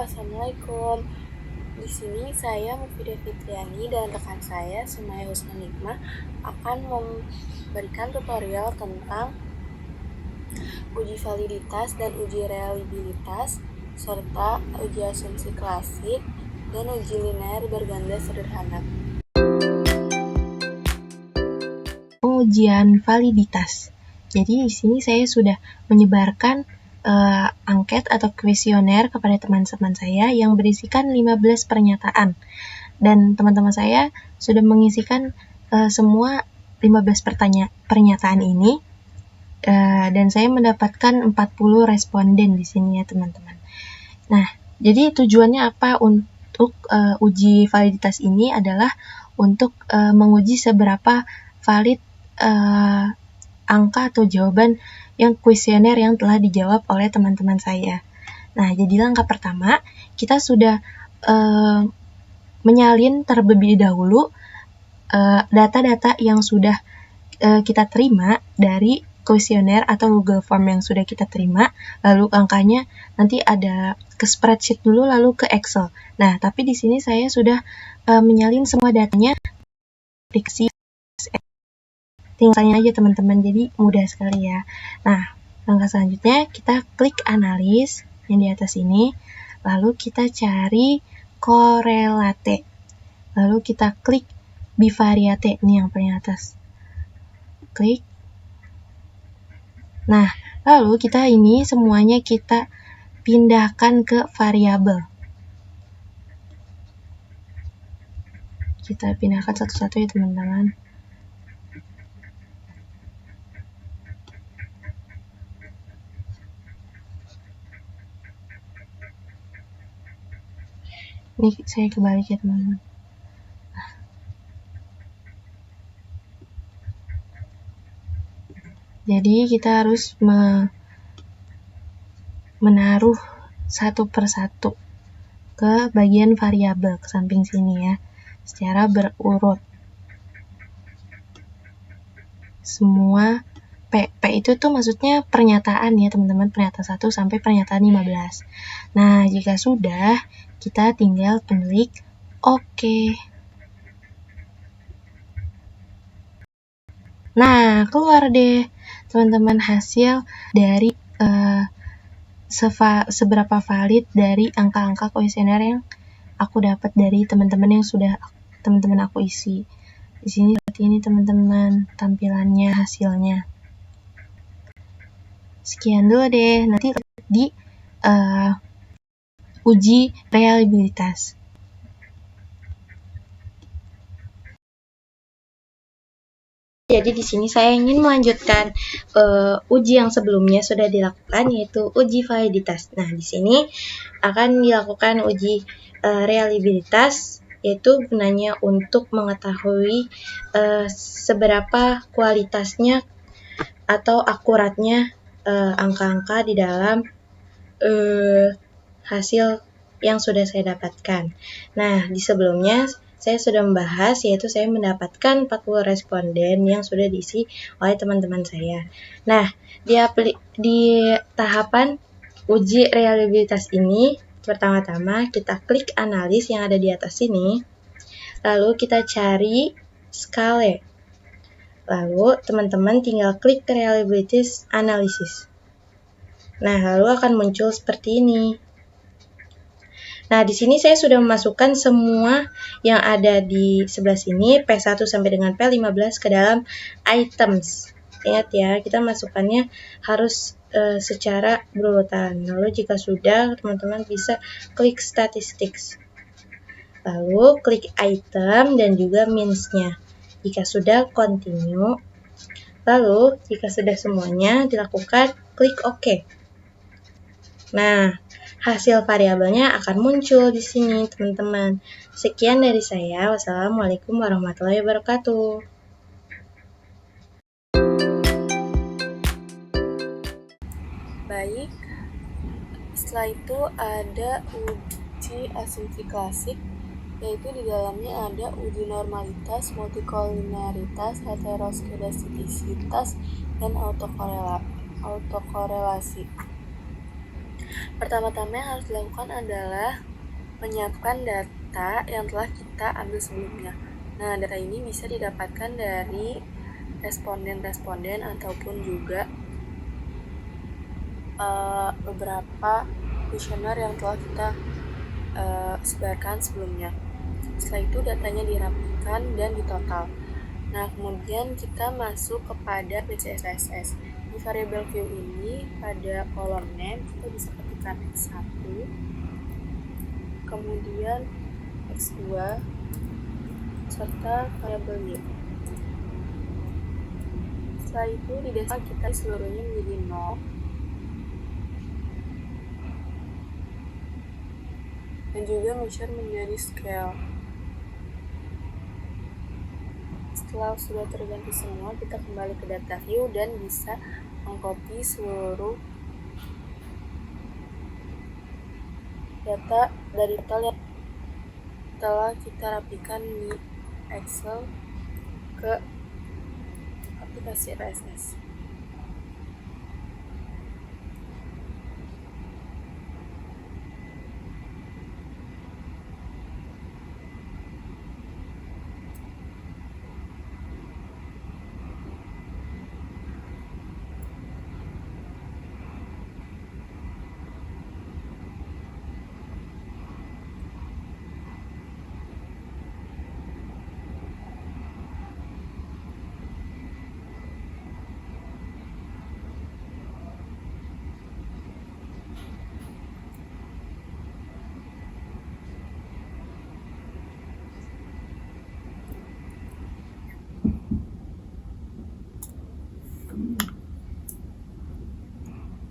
Assalamualaikum. Di sini saya Mufidah Fitriani dan rekan saya Sumaya Husna Nikmah akan memberikan tutorial tentang uji validitas dan uji reliabilitas serta uji asumsi klasik dan uji linear berganda sederhana. Ujian validitas. Jadi di sini saya sudah menyebarkan angket atau kuesioner kepada teman-teman saya yang berisikan 15 pernyataan. Dan teman-teman saya sudah mengisikan semua 15 pernyataan ini. Dan saya mendapatkan 40 responden di sini ya teman-teman. Nah, jadi tujuannya apa untuk uji validitas ini adalah untuk menguji seberapa valid angka atau jawaban yang kuesioner yang telah dijawab oleh teman-teman saya. Nah, jadi langkah pertama, kita sudah menyalin terlebih dahulu data-data yang sudah kita terima dari kuesioner atau Google Form yang sudah kita terima, lalu angkanya nanti ada ke spreadsheet dulu lalu ke Excel. Nah, tapi di sini saya sudah menyalin semua datanya aplikasi. Tinggal tanya aja teman-teman, jadi mudah sekali ya. Nah, langkah selanjutnya kita klik analis yang di atas ini, lalu kita cari korelate, lalu kita klik bivariate, ini yang paling atas. Klik. Nah, lalu kita ini semuanya kita pindahkan ke variabel. Kita pindahkan satu-satu ya teman-teman. Ini saya kebalik ya teman-teman. Jadi kita harus menaruh satu persatu ke bagian variabel ke samping sini ya, secara berurut. Semua P itu tuh maksudnya pernyataan ya teman-teman, pernyataan 1 sampai pernyataan 15. Nah, jika sudah, kita tinggal klik OK. Nah, keluar deh teman-teman hasil dari seberapa valid dari angka-angka kuesioner yang aku dapat dari teman-teman yang sudah teman-teman aku isi. Di sini seperti ini teman-teman tampilannya, hasilnya. Sekian dulu deh, nanti di uji reliabilitas. Jadi di sini saya ingin melanjutkan uji yang sebelumnya sudah dilakukan, yaitu uji validitas. Nah, di sini akan dilakukan uji reliabilitas, yaitu gunanya untuk mengetahui seberapa kualitasnya atau akuratnya angka-angka di dalam hasil yang sudah saya dapatkan. Nah, di sebelumnya saya sudah membahas, yaitu saya mendapatkan 40 responden yang sudah diisi oleh teman-teman saya. Nah, di tahapan uji reliabilitas ini, pertama-tama kita klik analis yang ada di atas sini, lalu kita cari skala. Lalu teman-teman tinggal klik reliability analysis. Nah, lalu akan muncul seperti ini. Nah, di sini saya sudah memasukkan semua yang ada di sebelah sini, P1 sampai dengan P15 ke dalam items. Ingat ya, kita masukkannya harus secara berurutan. Lalu jika sudah, teman-teman bisa klik statistics. Lalu klik item dan juga means-nya. Jika sudah, continue. Lalu, jika sudah semuanya dilakukan, klik OK. Nah, hasil variabelnya akan muncul di sini, teman-teman. Sekian dari saya. Wassalamualaikum warahmatullahi wabarakatuh. Baik, setelah itu ada uji asumsi klasik, yaitu di dalamnya ada uji normalitas, multikolinearitas, heteroskedastisitas, dan autokorelasi. Pertama-tama yang harus dilakukan adalah menyiapkan data yang telah kita ambil sebelumnya. Nah, data ini bisa didapatkan dari responden-responden ataupun juga beberapa kuesioner yang telah kita sebarkan sebelumnya. Setelah itu datanya dirapikan dan ditotal. Nah, kemudian kita masuk kepada PCSSS. Di variable view ini pada kolom name kita bisa ketikkan X1, kemudian X2, serta variable Y. Setelah itu di data kita seluruhnya menjadi 0. Dan juga measure menjadi scale. Setelah sudah terganti semua, kita kembali ke data view dan bisa mengcopy seluruh data dari total yang telah kita rapikan di Excel ke aplikasi PSS.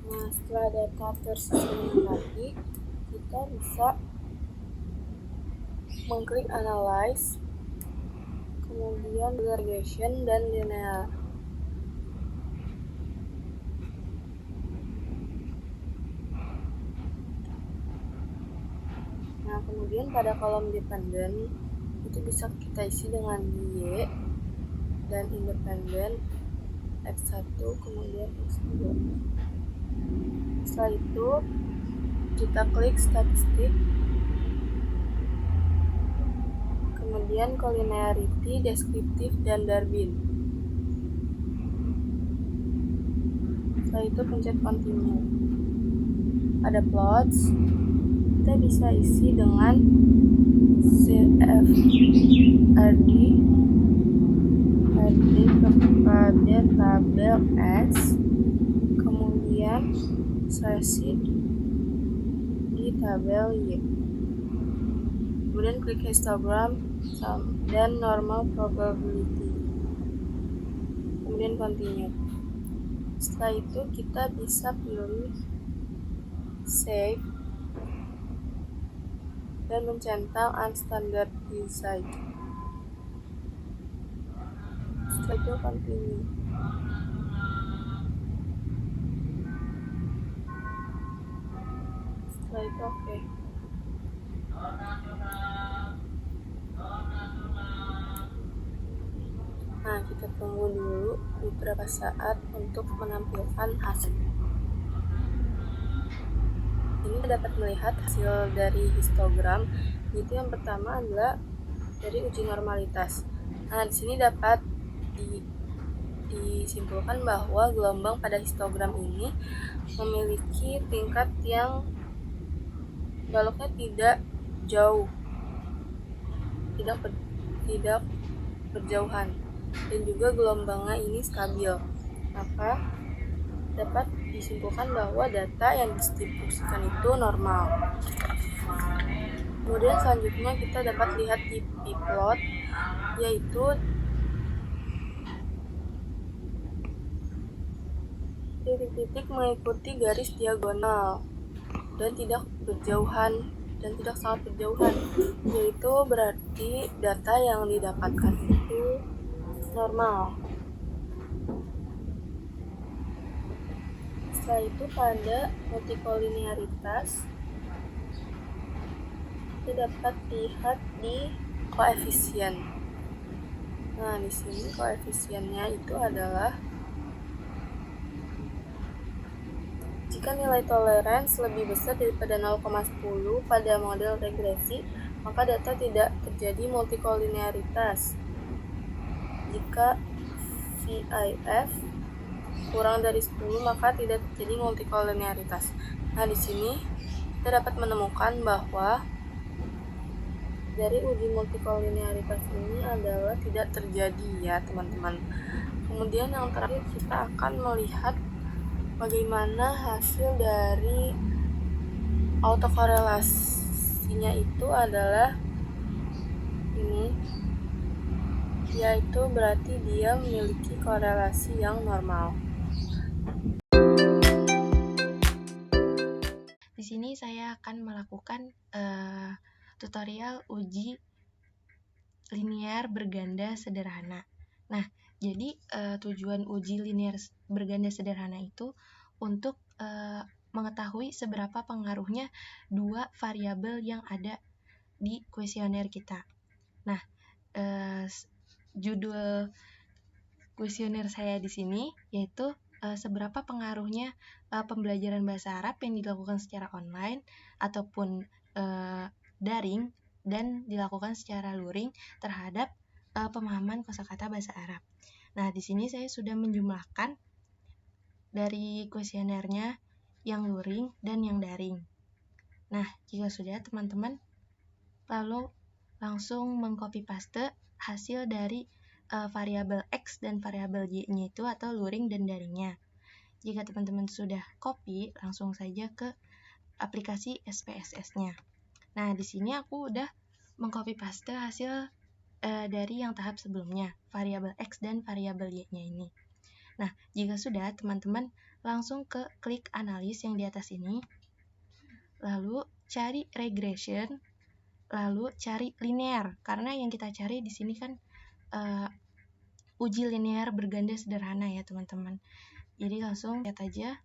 Nah, setelah data tersisih rapi, kita bisa mengklik analyze, kemudian regression dan linear. Nah, kemudian pada kolom dependent itu bisa kita isi dengan Y dan independen X1 kemudian X2. Setelah itu kita klik statistik, kemudian collinearity, deskriptif, dan Darwin. Setelah itu pencet continue. Pada plots kita bisa isi dengan CFRD kepada tabel X, kemudian sesi di tabel Y, kemudian klik histogram dan normal probability, kemudian continue. Setelah itu kita bisa pilih save dan mencentang unstandard insight. Setelah itu continue. Setelah itu oke. Nah, kita tunggu dulu beberapa saat untuk menampilkan hasil. Ini dapat melihat hasil dari histogram. Itu yang pertama adalah dari uji normalitas. Nah, di sini dapat disimpulkan bahwa gelombang pada histogram ini memiliki tingkat yang baloknya tidak jauh, tidak berjauhan, dan juga gelombangnya ini stabil. Maka dapat disimpulkan bahwa data yang didistribusikan itu normal. Kemudian selanjutnya kita dapat lihat di plot, yaitu titik-titik mengikuti garis diagonal dan tidak berjauhan dan tidak sangat berjauhan, yaitu berarti data yang didapatkan itu normal. Setelah itu pada multikolinearitas kita dapat lihat di koefisien. Nah, di sini koefisiennya itu adalah Jika nilai toleransi lebih besar daripada 0,10 pada model regresi, maka data tidak terjadi multikolinearitas. Jika VIF kurang dari 10, maka tidak terjadi multikolinearitas. Nah, di sini kita dapat menemukan bahwa dari uji multikolinearitas ini adalah tidak terjadi ya, teman-teman. Kemudian yang terakhir kita akan melihat bagaimana hasil dari autokorelasinya itu adalah ini, yaitu berarti dia memiliki korelasi yang normal. Di sini saya akan melakukan tutorial uji linear berganda sederhana. Nah, jadi tujuan uji linear berganda sederhana itu untuk mengetahui seberapa pengaruhnya dua variabel yang ada di kuesioner kita. Nah, judul kuesioner saya di sini yaitu seberapa pengaruhnya pembelajaran bahasa Arab yang dilakukan secara online ataupun daring dan dilakukan secara luring terhadap pemahaman kosakata bahasa Arab. Nah, di sini saya sudah menjumlahkan dari kuesionernya yang luring dan yang daring. Nah, jika sudah teman-teman lalu langsung mengcopy paste hasil dari variabel X dan variabel Y-nya itu atau luring dan daringnya. Jika teman-teman sudah copy, langsung saja ke aplikasi SPSS-nya. Nah, di sini aku udah mengcopy paste hasil dari yang tahap sebelumnya, variabel X dan variabel Y-nya ini. Nah, jika sudah, teman-teman langsung ke klik analis yang di atas ini, lalu cari regression, lalu cari linear, karena yang kita cari di sini kan uji linear berganda sederhana ya teman-teman. Jadi langsung lihat aja.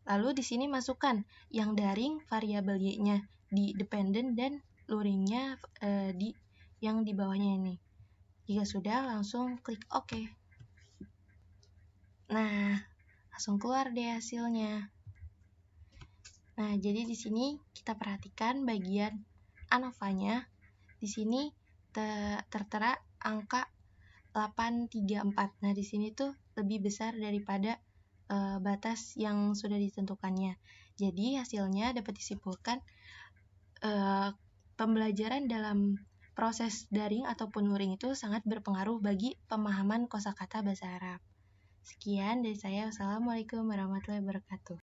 Lalu di sini masukkan yang daring variabel Y-nya di dependent dan luringnya di yang di bawahnya ini. Jika sudah, langsung klik OK. Nah, langsung keluar deh hasilnya. Nah, jadi di sini kita perhatikan bagian ANOVA-nya. Di sini tertera angka 834. Nah, di sini tuh lebih besar daripada batas yang sudah ditentukannya. Jadi, hasilnya dapat disimpulkan pembelajaran dalam proses daring ataupun luring itu sangat berpengaruh bagi pemahaman kosakata bahasa Arab. Sekian dari saya. Wassalamualaikum warahmatullahi wabarakatuh.